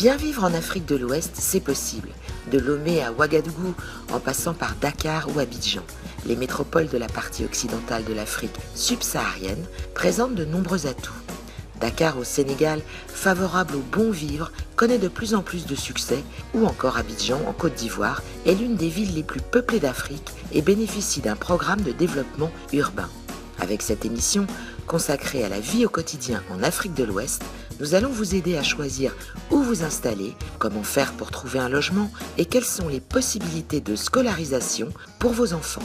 Bien vivre en Afrique de l'Ouest, c'est possible. De Lomé à Ouagadougou, en passant par Dakar ou Abidjan, les métropoles de la partie occidentale de l'Afrique subsaharienne présentent de nombreux atouts. Dakar au Sénégal, favorable au bon vivre, connaît de plus en plus de succès, ou encore Abidjan en Côte d'Ivoire est l'une des villes les plus peuplées d'Afrique et bénéficie d'un programme de développement urbain. Avec cette émission consacrée à la vie au quotidien en Afrique de l'Ouest, nous allons vous aider à choisir où vous installer, comment faire pour trouver un logement et quelles sont les possibilités de scolarisation pour vos enfants.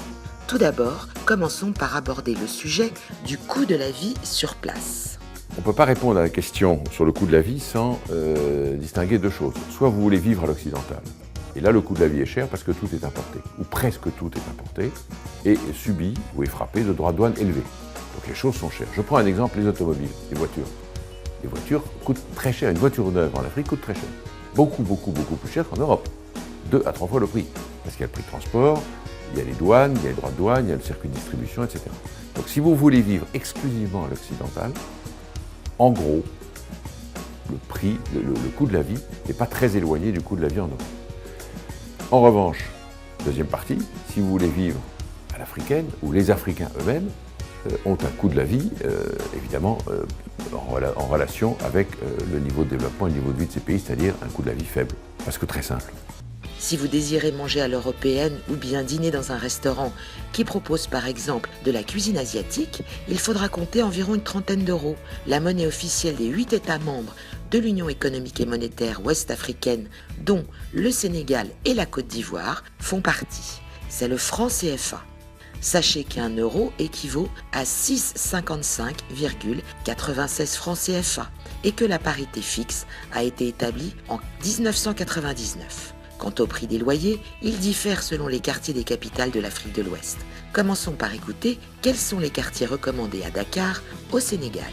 Tout d'abord, commençons par aborder le sujet du coût de la vie sur place. On ne peut pas répondre à la question sur le coût de la vie sans distinguer deux choses. Soit vous voulez vivre à l'occidental, et là le coût de la vie est cher parce que tout est importé, ou presque tout est importé, et subi ou est frappé de droits de douane élevés. Donc les choses sont chères. Je prends un exemple, les automobiles, les voitures. Les voitures coûtent très cher. Une voiture neuve en Afrique coûte très cher. Beaucoup plus cher qu'en Europe. 2 à 3 fois le prix. Parce qu'il y a le prix de transport, il y a les douanes, il y a les droits de douane, il y a le circuit de distribution, etc. Donc si vous voulez vivre exclusivement à l'occidental, en gros, le prix, le coût de la vie n'est pas très éloigné du coût de la vie en Europe. En revanche, deuxième partie, si vous voulez vivre à l'africaine, ou les Africains eux-mêmes, ont un coût de la vie, évidemment, en relation avec le niveau de développement et le niveau de vie de ces pays, c'est-à-dire un coût de la vie faible, parce que très simple. Si vous désirez manger à l'européenne ou bien dîner dans un restaurant qui propose par exemple de la cuisine asiatique, il faudra compter environ une trentaine d'euros. La monnaie officielle des 8 États membres de l'Union économique et monétaire ouest-africaine, dont le Sénégal et la Côte d'Ivoire, font partie. C'est le franc CFA. Sachez qu'un euro équivaut à 6,55,96 francs CFA et que la parité fixe a été établie en 1999. Quant au prix des loyers, il diffère selon les quartiers des capitales de l'Afrique de l'Ouest. Commençons par écouter quels sont les quartiers recommandés à Dakar, au Sénégal.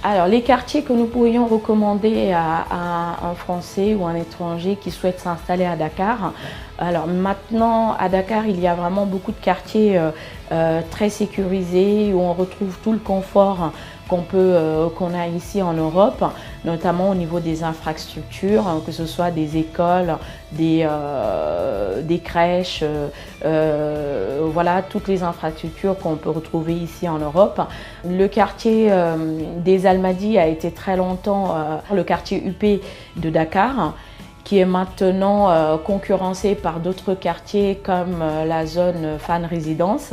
Alors, les quartiers que nous pourrions recommander à un Français ou un étranger qui souhaite s'installer à Dakar. Alors maintenant, à Dakar, il y a vraiment beaucoup de quartiers très sécurisés où on retrouve tout le confort qu'on a ici en Europe, notamment au niveau des infrastructures, que ce soit des écoles, des crèches, voilà, toutes les infrastructures qu'on peut retrouver ici en Europe. Le quartier des Almadies a été très longtemps le quartier UP de Dakar, qui est maintenant concurrencé par d'autres quartiers comme la zone Fan Résidence.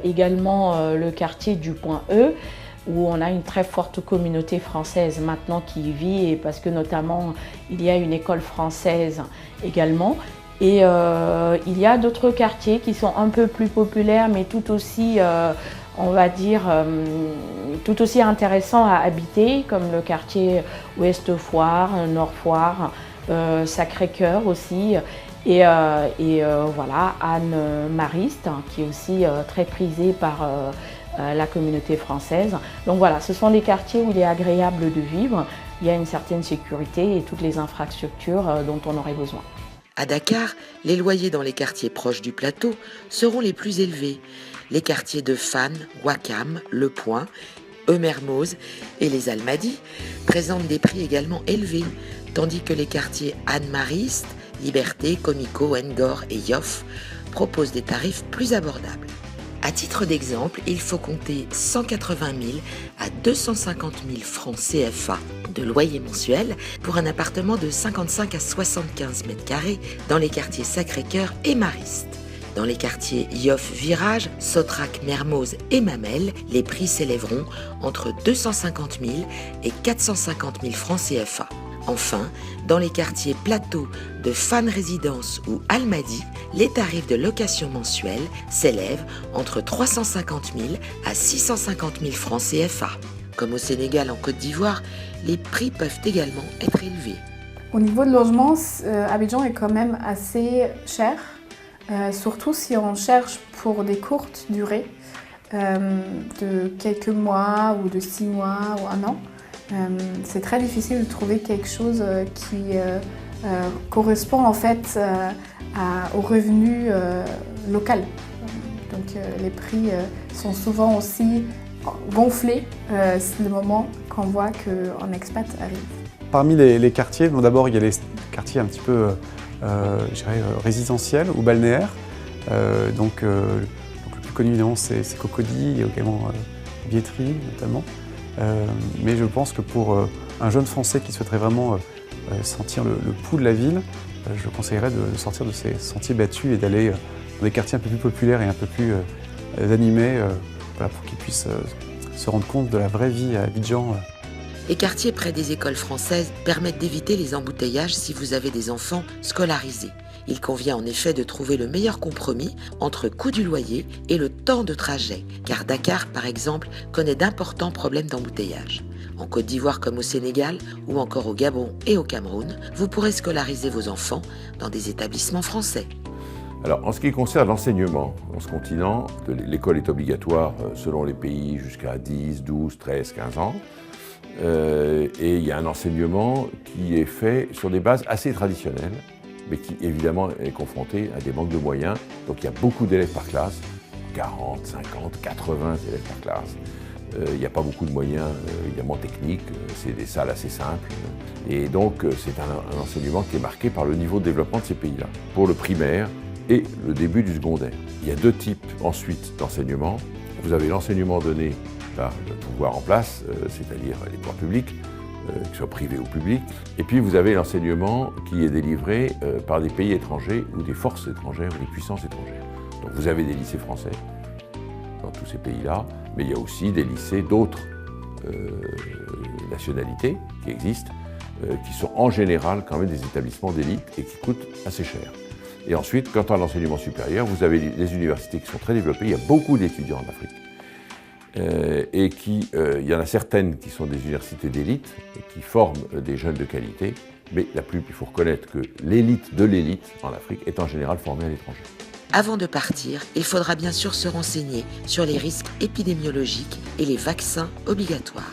Également le quartier du Point E, où on a une très forte communauté française maintenant qui y vit, et parce que notamment il y a une école française également. Et il y a d'autres quartiers qui sont un peu plus populaires, mais tout aussi, on va dire, tout aussi intéressants à habiter, comme le quartier Ouest Foire, Nord Foire, Sacré-Cœur aussi. Et voilà, Anne Mariste, qui est aussi très prisée par la communauté française. Donc voilà, ce sont les quartiers où il est agréable de vivre. Il y a une certaine sécurité et toutes les infrastructures dont on aurait besoin. À Dakar, les loyers dans les quartiers proches du plateau seront les plus élevés. Les quartiers de Fan, Ouakam, Le Point, Mermoz et les Almadies présentent des prix également élevés, tandis que les quartiers Anne Mariste, Liberté, Comico, Ngor et Yoff proposent des tarifs plus abordables. À titre d'exemple, il faut compter 180 000 à 250 000 francs CFA de loyer mensuel pour un appartement de 55 à 75 mètres carrés dans les quartiers Sacré-Cœur et Mariste. Dans les quartiers Yoff Virage, Sotrac, Mermoz et Mamel, les prix s'élèveront entre 250 000 et 450 000 francs CFA. Enfin, dans les quartiers Plateau de Fan Résidence ou Almadies, les tarifs de location mensuelle s'élèvent entre 350 000 à 650 000 francs CFA. Comme au Sénégal, en Côte d'Ivoire, les prix peuvent également être élevés. Au niveau de logement, Abidjan est quand même assez cher, surtout si on cherche pour des courtes durées, de quelques mois ou de 6 mois ou 1 an. C'est très difficile de trouver quelque chose qui correspond en fait au revenu local. Donc les prix sont souvent aussi gonflés le moment qu'on voit qu'un expat arrive. parmi les quartiers, bon, d'abord il y a les quartiers un petit peu je dirais, résidentiels ou balnéaires. Donc le plus connu évidemment c'est Cocody, il y a également Vietri notamment. Mais je pense que pour un jeune Français qui souhaiterait vraiment sentir le pouls de la ville, je conseillerais de sortir de ces sentiers battus et d'aller dans des quartiers un peu plus populaires et un peu plus animés, voilà, pour qu'ils puissent se rendre compte de la vraie vie à Abidjan. Les quartiers près des écoles françaises permettent d'éviter les embouteillages si vous avez des enfants scolarisés. Il convient en effet de trouver le meilleur compromis entre coût du loyer et le temps de trajet, car Dakar, par exemple, connaît d'importants problèmes d'embouteillage. En Côte d'Ivoire comme au Sénégal, ou encore au Gabon et au Cameroun, vous pourrez scolariser vos enfants dans des établissements français. Alors, en ce qui concerne l'enseignement dans ce continent, l'école est obligatoire selon les pays jusqu'à 10, 12, 13, 15 ans. Et il y a un enseignement qui est fait sur des bases assez traditionnelles, mais qui évidemment est confronté à des manques de moyens. Donc il y a beaucoup d'élèves par classe, 40, 50, 80 élèves par classe. Il n'y a pas beaucoup de moyens évidemment techniques, c'est des salles assez simples. Et donc c'est un enseignement qui est marqué par le niveau de développement de ces pays-là, pour le primaire et le début du secondaire. Il y a deux types ensuite d'enseignement. Vous avez l'enseignement donné par le pouvoir en place, c'est-à-dire les pouvoirs publics, qu'ils soient privés ou publics. Et puis vous avez l'enseignement qui est délivré par des pays étrangers ou des forces étrangères ou des puissances étrangères. Donc vous avez des lycées français dans tous ces pays-là, mais il y a aussi des lycées d'autres nationalités qui existent, qui sont en général quand même des établissements d'élite et qui coûtent assez cher. Et ensuite, quant à l'enseignement supérieur, vous avez les universités qui sont très développées, il y a beaucoup d'étudiants en Afrique. Et il y en a certaines qui sont des universités d'élite et qui forment des jeunes de qualité, mais il faut reconnaître que l'élite de l'élite en Afrique est en général formée à l'étranger. Avant de partir, il faudra bien sûr se renseigner sur les risques épidémiologiques et les vaccins obligatoires.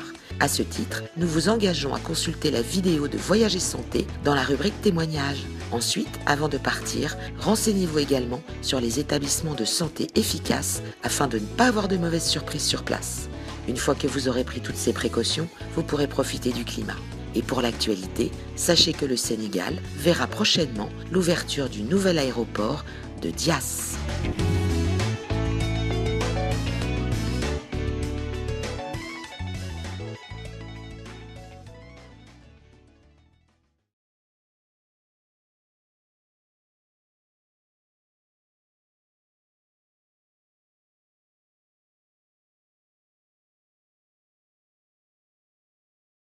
À ce titre, nous vous engageons à consulter la vidéo de Voyage et Santé dans la rubrique témoignages. Ensuite, avant de partir, renseignez-vous également sur les établissements de santé efficaces afin de ne pas avoir de mauvaises surprises sur place. Une fois que vous aurez pris toutes ces précautions, vous pourrez profiter du climat. Et pour l'actualité, sachez que le Sénégal verra prochainement l'ouverture du nouvel aéroport de Diass.